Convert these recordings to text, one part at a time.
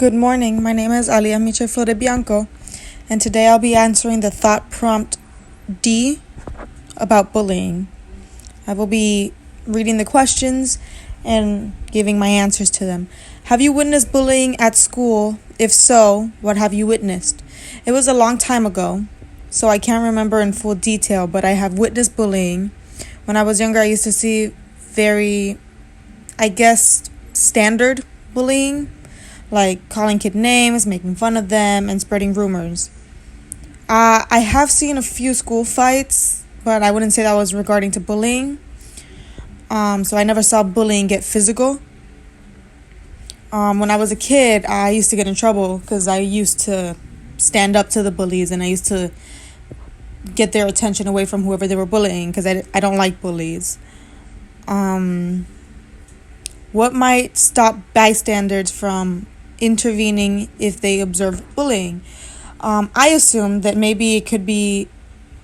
Good morning. My name is Alia Miche Flore Bianco, and today I'll be answering the thought prompt D about bullying. I will be reading the questions and giving my answers to them. Have you witnessed bullying at school? If so, what have you witnessed? It was a long time ago, so I can't remember in full detail, but I have witnessed bullying. When I was younger, I used to see very, standard bullying, like calling kid names, making fun of them, and spreading rumors. I have seen a few school fights, but I wouldn't say that was regarding to bullying. So I never saw bullying get physical. When I was a kid, I used to get in trouble because I used to stand up to the bullies, and I used to get their attention away from whoever they were bullying because I don't like bullies. What might stop bystanders from intervening if they observe bullying? I assume that maybe it could be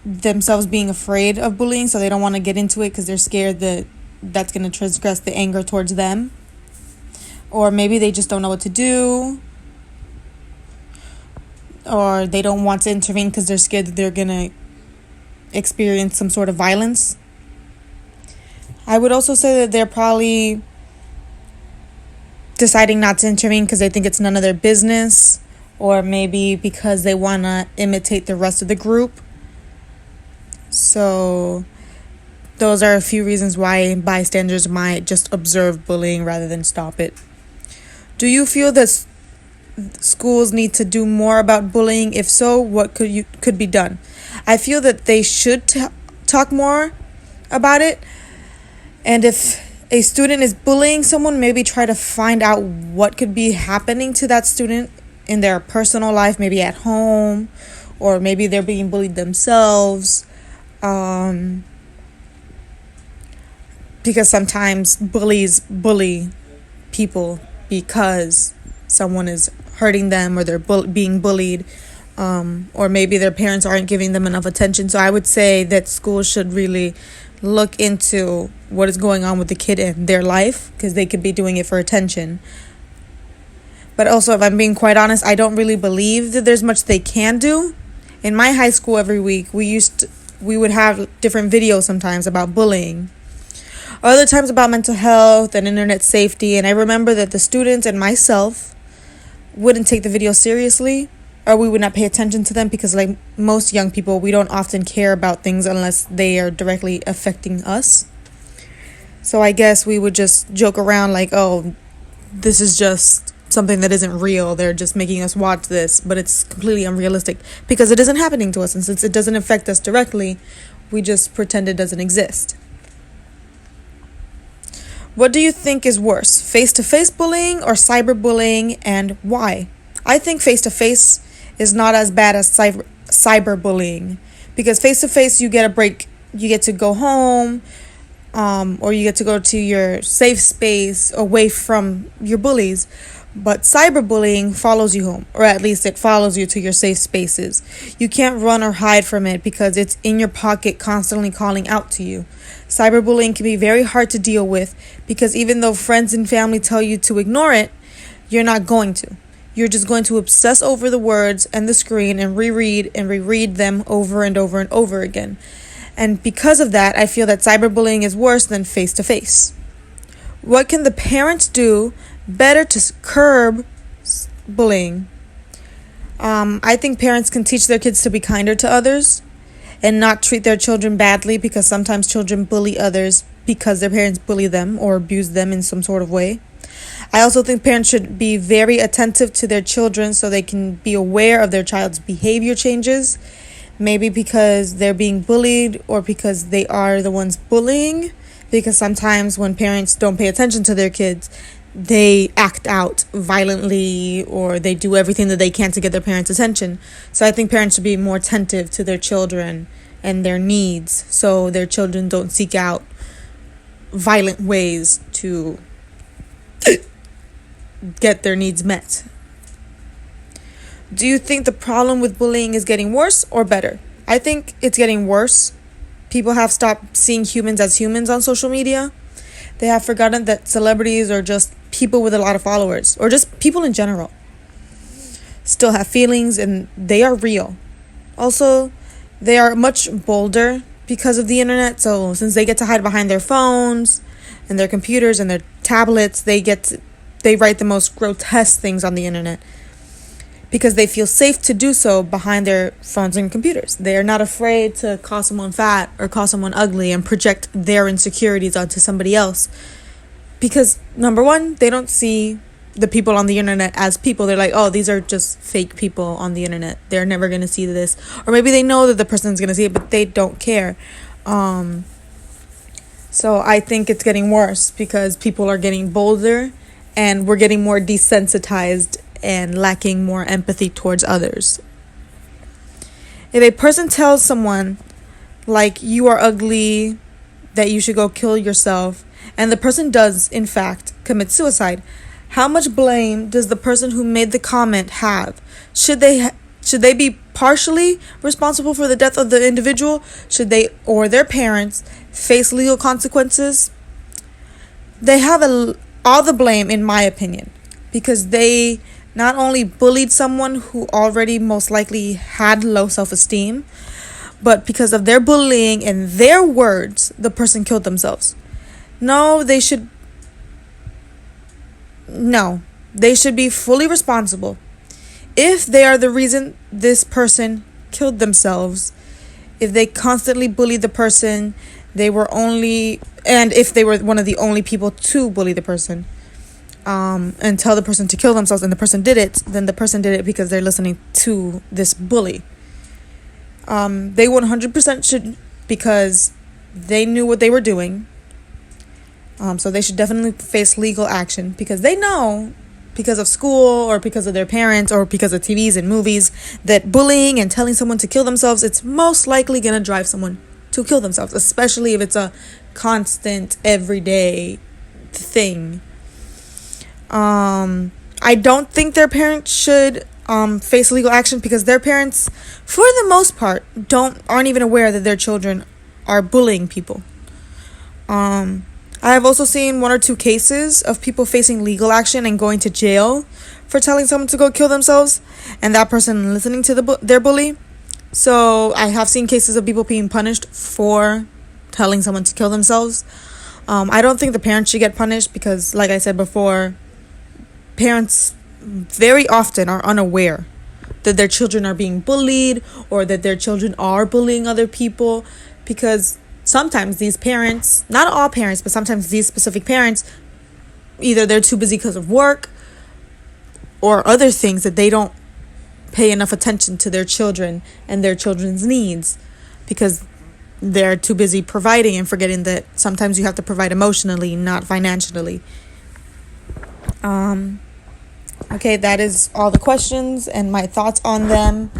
themselves being afraid of bullying, so they don't want to get into it because they're scared that that's going to transgress the anger towards them. Or maybe they just don't know what to do, or they don't want to intervene because they're scared that they're going to experience some sort of violence. I would also say that they're probably deciding not to intervene because they think it's none of their business, or maybe because they want to imitate the rest of the group. So those are a few reasons why bystanders might just observe bullying rather than stop it. Do you feel that schools need to do more about bullying? If so, what could be done? I feel that they should talk more about it. And if a student is bullying someone, maybe try to find out what could be happening to that student in their personal life, maybe at home, or maybe they're being bullied themselves. Because sometimes bullies bully people because someone is hurting them, or they're being bullied, or maybe their parents aren't giving them enough attention. So I would say that schools should really look into what is going on with the kid in their life, because they could be doing it for attention. But also, if I'm being quite honest, I don't really believe that there's much they can do. In my high school, every week we would have different videos sometimes about bullying, other times about mental health and internet safety. And I remember that the students and myself wouldn't take the video seriously, or we would not pay attention to them, because like most young people, we don't often care about things unless they are directly affecting us. So I guess we would just joke around like, oh, this is just something that isn't real. They're just making us watch this, but it's completely unrealistic because it isn't happening to us. And since it doesn't affect us directly, we just pretend it doesn't exist. What do you think is worse, face-to-face bullying or cyberbullying, and why? I think face-to-face is not as bad as cyberbullying, because face-to-face you get a break. You get to go home, or you get to go to your safe space away from your bullies. But cyberbullying follows you home, or at least it follows you to your safe spaces. You can't run or hide from it because it's in your pocket, constantly calling out to you. Cyberbullying can be very hard to deal with because even though friends and family tell you to ignore it, you're not going to. You're just going to obsess over the words and the screen and reread them over and over and over again. And because of that, I feel that cyberbullying is worse than face-to-face. What can the parents do better to curb bullying? I think parents can teach their kids to be kinder to others and not treat their children badly, because sometimes children bully others because their parents bully them or abuse them in some sort of way. I also think parents should be very attentive to their children so they can be aware of their child's behavior changes, maybe because they're being bullied or because they are the ones bullying, because sometimes when parents don't pay attention to their kids, they act out violently, or they do everything that they can to get their parents' attention. So I think parents should be more attentive to their children and their needs, so their children don't seek out violent ways to get their needs met. Do you think the problem with bullying is getting worse or better? I think it's getting worse. People have stopped seeing humans as humans on social media. They have forgotten that celebrities are just people with a lot of followers, or just people in general. still have feelings and they are real. Also, they are much bolder because of the internet. So since they get to hide behind their phones and their computers and their tablets, they write the most grotesque things on the internet because they feel safe to do so behind their phones and computers. They are not afraid to call someone fat or call someone ugly and project their insecurities onto somebody else. Because, number one, they don't see the people on the internet as people. They're like, oh, these are just fake people on the internet. They're never going to see this. Or maybe they know that the person's going to see it, but they don't care. So I think it's getting worse because people are getting bolder and we're getting more desensitized and lacking more empathy towards others. If a person tells someone, like, you are ugly, that you should go kill yourself, and the person does, in fact, commit suicide, how much blame does the person who made the comment have? Should they be partially responsible for the death of the individual? Should they or their parents face legal consequences? They have all the blame, in my opinion, because they not only bullied someone who already most likely had low self-esteem, but because of their bullying and their words, the person killed themselves. No, they should be fully responsible. If they are the reason this person killed themselves, if they constantly bullied the person, and if they were one of the only people to bully the person, and tell the person to kill themselves, and the person did it, then the person did it because they're listening to this bully. They 100% should, because they knew what they were doing. So they should definitely face legal action because they know, because of school or because of their parents or because of TVs and movies, that bullying and telling someone to kill themselves, it's most likely going to drive someone to kill themselves, especially if it's a constant, everyday thing. I don't think their parents should face legal action because their parents, for the most part, aren't even aware that their children are bullying people. I have also seen 1 or 2 cases of people facing legal action and going to jail for telling someone to go kill themselves, and that person listening to their bully. So I have seen cases of people being punished for telling someone to kill themselves. I don't think the parents should get punished because, like I said before, parents very often are unaware that their children are being bullied or that their children are bullying other people, because sometimes these parents, not all parents, but sometimes these specific parents, either they're too busy because of work or other things that they don't pay enough attention to their children and their children's needs because they're too busy providing and forgetting that sometimes you have to provide emotionally, not financially. Okay, that is all the questions and my thoughts on them.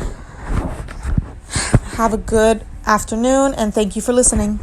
Have a good afternoon and thank you for listening.